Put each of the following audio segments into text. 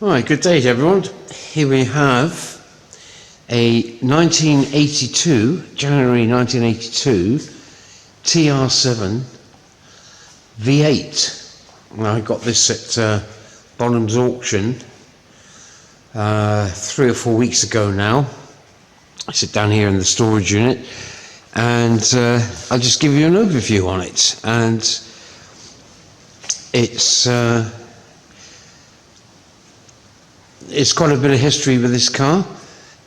Right, good day to everyone. Here we have a 1982, January 1982 TR7V8. I got this at Bonham's auction 3 or 4 weeks ago now. I sit down here in the storage unit and I'll just give you an overview on it. And it's quite a bit of history with this car,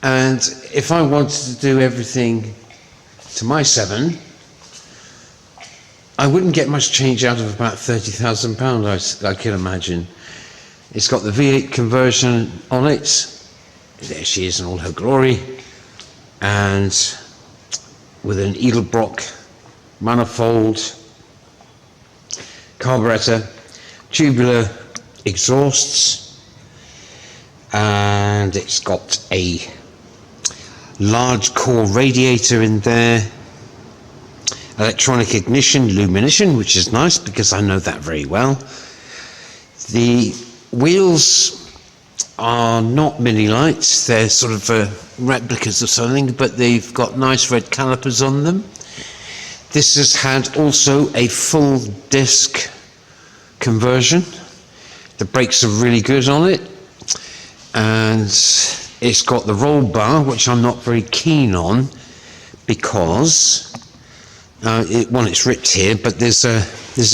and if I wanted to do everything to my 7, I wouldn't get much change out of about £30,000, I can imagine. It's got the V8 conversion on it. There she is in all her glory, and with an Edelbrock manifold, carburetor, tubular exhausts, and it's got a large core radiator in there, electronic ignition, illumination, which is nice because I know that very well. The wheels are not mini lights, they're sort of replicas of something, but they've got nice red calipers on them. This has had also a full disc conversion. The brakes are really good on it, and it's got the roll bar, which I'm not very keen on because it's ripped here, but there's a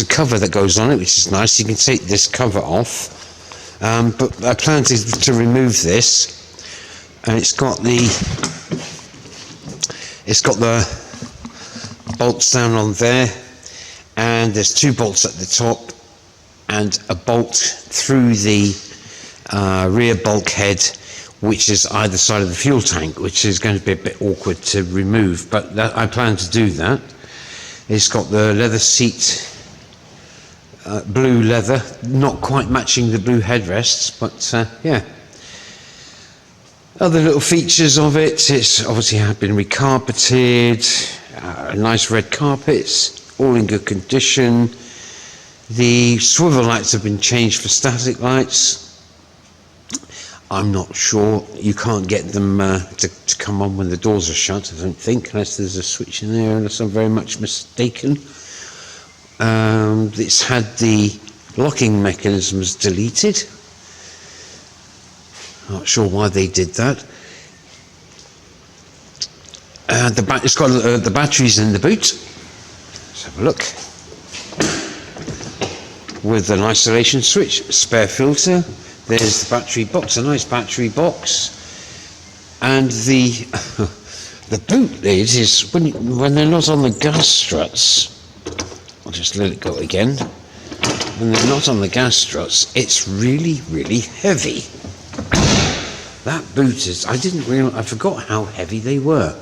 cover that goes on it, which is nice. You can take this cover off, but I plan to remove this, and it's got the bolts down on there, and there's 2 bolts at the top and a bolt through the rear bulkhead, which is either side of the fuel tank, which is going to be a bit awkward to remove, but I plan to do that. It's got the leather seat, blue leather, not quite matching the blue headrests, but yeah. Other little features of it, it's obviously been recarpeted, nice red carpets, all in good condition. The swivel lights have been changed for static lights. I'm not sure, you can't get them to come on when the doors are shut, I don't think, unless there's a switch in there, unless I'm very much mistaken. It's had the locking mechanisms deleted. Not sure why they did that. It's got the batteries in the boot. Let's have a look. With an isolation switch, spare filter. There's the battery box, a nice battery box, and the boot lid is when they're not on the gas struts. I'll just let it go again. When they're not on the gas struts, it's really, really heavy. That boot is, I forgot how heavy they were.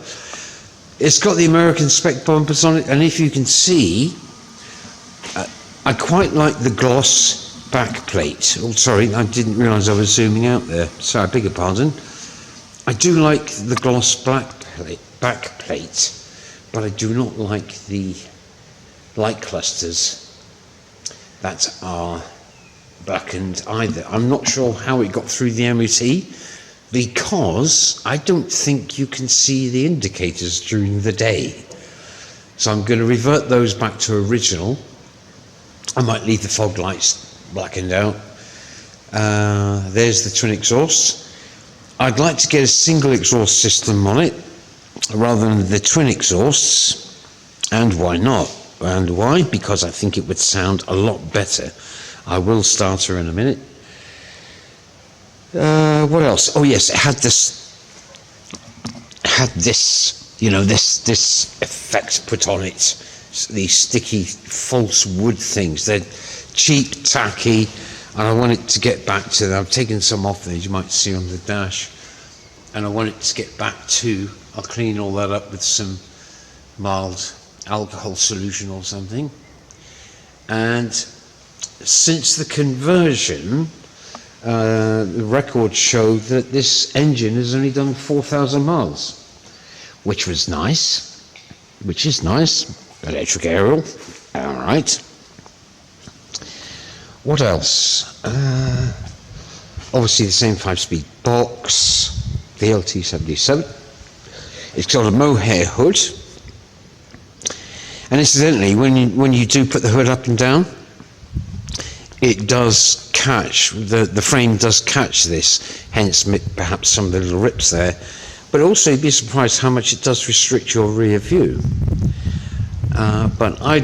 It's got the American spec bumpers on it, and if you can see, I quite like the gloss back plate. Oh, sorry, I didn't realise I was zooming out there. Sorry, I beg your pardon. I do like the gloss back plate, but I do not like the light clusters that are blackened either. I'm not sure how it got through the MOT, because I don't think you can see the indicators during the day. So I'm going to revert those back to original. I might leave the fog lights blackened out. There's the twin exhausts. I'd like to get a single exhaust system on it rather than the twin exhausts, and why not? And why? Because I think it would sound a lot better. I will start her in a minute. What else? Oh yes, it had this, you know, this effect put on it. These sticky false wood things. They're cheap, tacky, and I want it to get back to them. I've taken some off there, you might see on the dash, and I want it to get back to, I'll clean all that up with some mild alcohol solution or something. And since the conversion, the records show that this engine has only done 4,000 miles, which is nice. Electric aerial, all right. What else? obviously the same 5-speed box, the LT77. It's got a mohair hood, and incidentally, when you do put the hood up and down, it does catch, the frame does catch this, hence perhaps some of the little rips there. But also you'd be surprised how much it does restrict your rear view. But I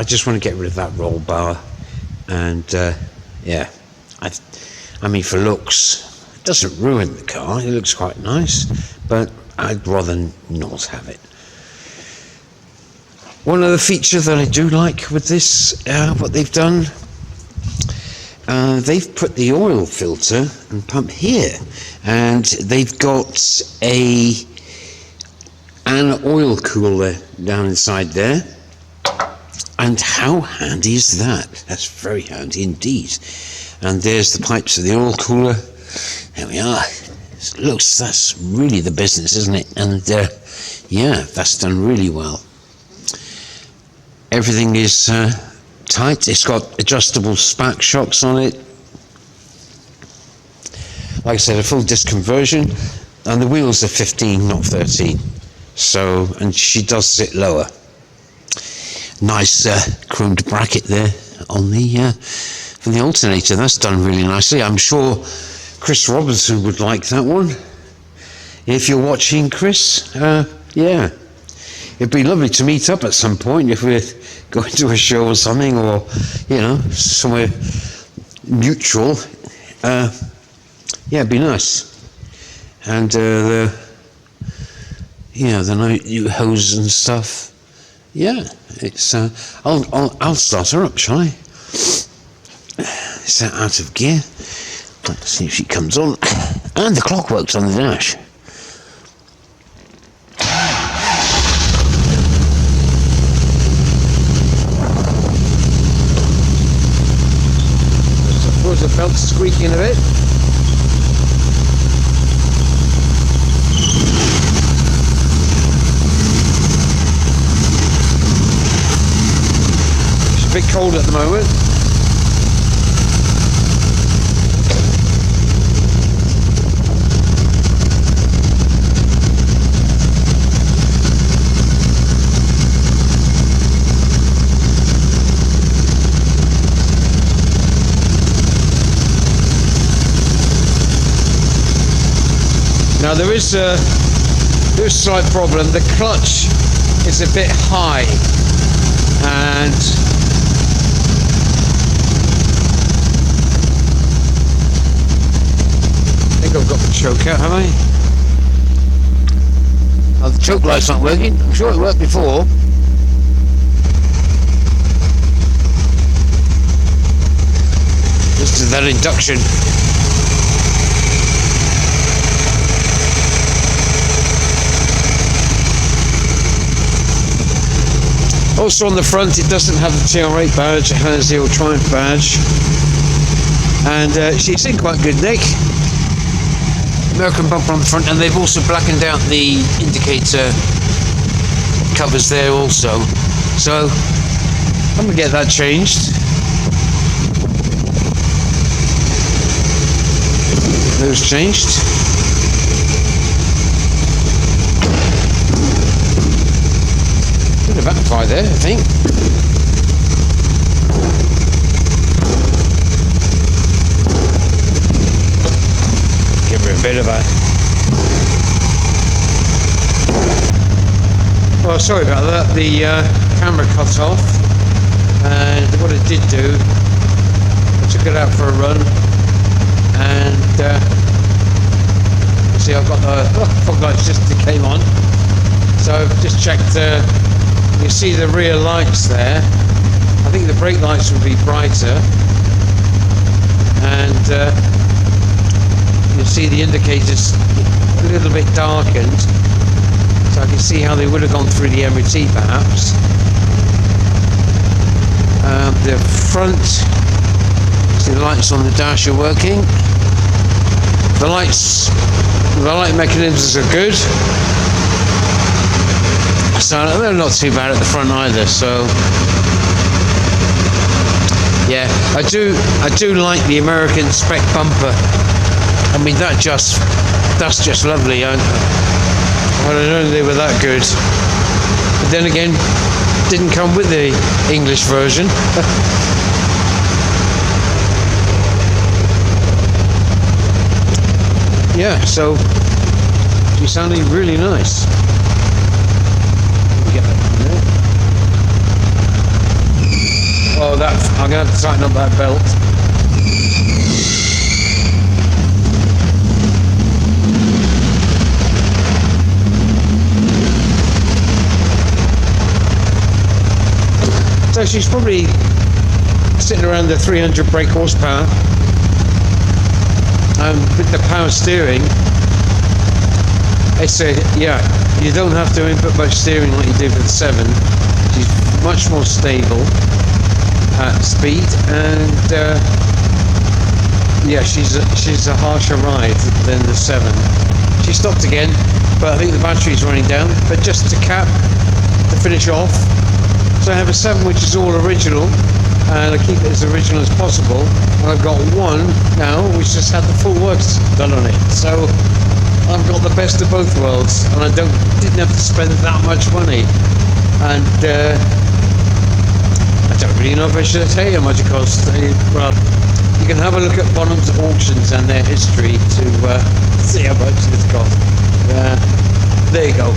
just want to get rid of that roll bar, and yeah, I mean, for looks, it doesn't ruin the car, it looks quite nice, but I'd rather not have it. One other feature that I do like with this, what they've done, they've put the oil filter and pump here, and they've got an oil cooler down inside there. And how handy is that? That's very handy indeed. And there's the pipes of the oil cooler. There we are. Looks, that's really the business, isn't it? And yeah, that's done really well. Everything is tight. It's got adjustable spark shocks on it. Like I said, a full disc conversion, and the wheels are 15, not 13. So, and she does sit lower. Nice chromed bracket there on the for the alternator. That's done really nicely. I'm sure Chris Robinson would like that one. If you're watching, Chris, yeah, it'd be lovely to meet up at some point if we're going to a show or something, or you know, somewhere neutral. Yeah, it'd be nice. And the new hose and stuff. Yeah, it's. I'll start her up, shall I? Is that out of gear? Let's see if she comes on. And the clock works on the dash. I suppose the belt's squeaking a bit. A bit cold at the moment. Now there is a slight problem. The clutch is a bit high, and I think I've got the choke out, have I? Oh, the choke light's not working. I'm sure it worked before. Just that induction. Also on the front, it doesn't have the TR8 badge, it has the old Triumph badge. And she's in quite good nick. American bumper on the front, and they've also blackened out the indicator covers there also. So I'm gonna get that changed. Those changed. Bit of backfire there, I think. Give her a bit of a... Well, sorry about that. The camera cut off, and what it did do, I took it out for a run, and see, I've got the fog lights just came on, so I've just checked. You see the rear lights there. I think the brake lights will be brighter, and you'll see the indicators a little bit darkened, so I can see how they would have gone through the MOT perhaps. The front, see the lights on the dash are working. The light mechanisms are good. So they're not too bad at the front either. So yeah, I do like the American spec bumper I mean, that's just lovely. I don't know they were that good. But then again, didn't come with the English version. Yeah, so she's sounding really nice. Get that in there. Oh, I'm going to have to tighten up that belt. So she's probably sitting around the 300 brake horsepower. With the power steering, you don't have to input much steering like you do for the 7. She's much more stable at speed, and she's a harsher ride than the 7. She stopped again, but I think the battery's running down. But just to finish off, so I have a 7 which is all original, and I keep it as original as possible. And I've got one now which just had the full works done on it. So I've got the best of both worlds, and I didn't have to spend that much money. And I don't really know if I should tell you how much it cost. Well, you can have a look at Bonham's auctions and their history to see how much this cost. There you go.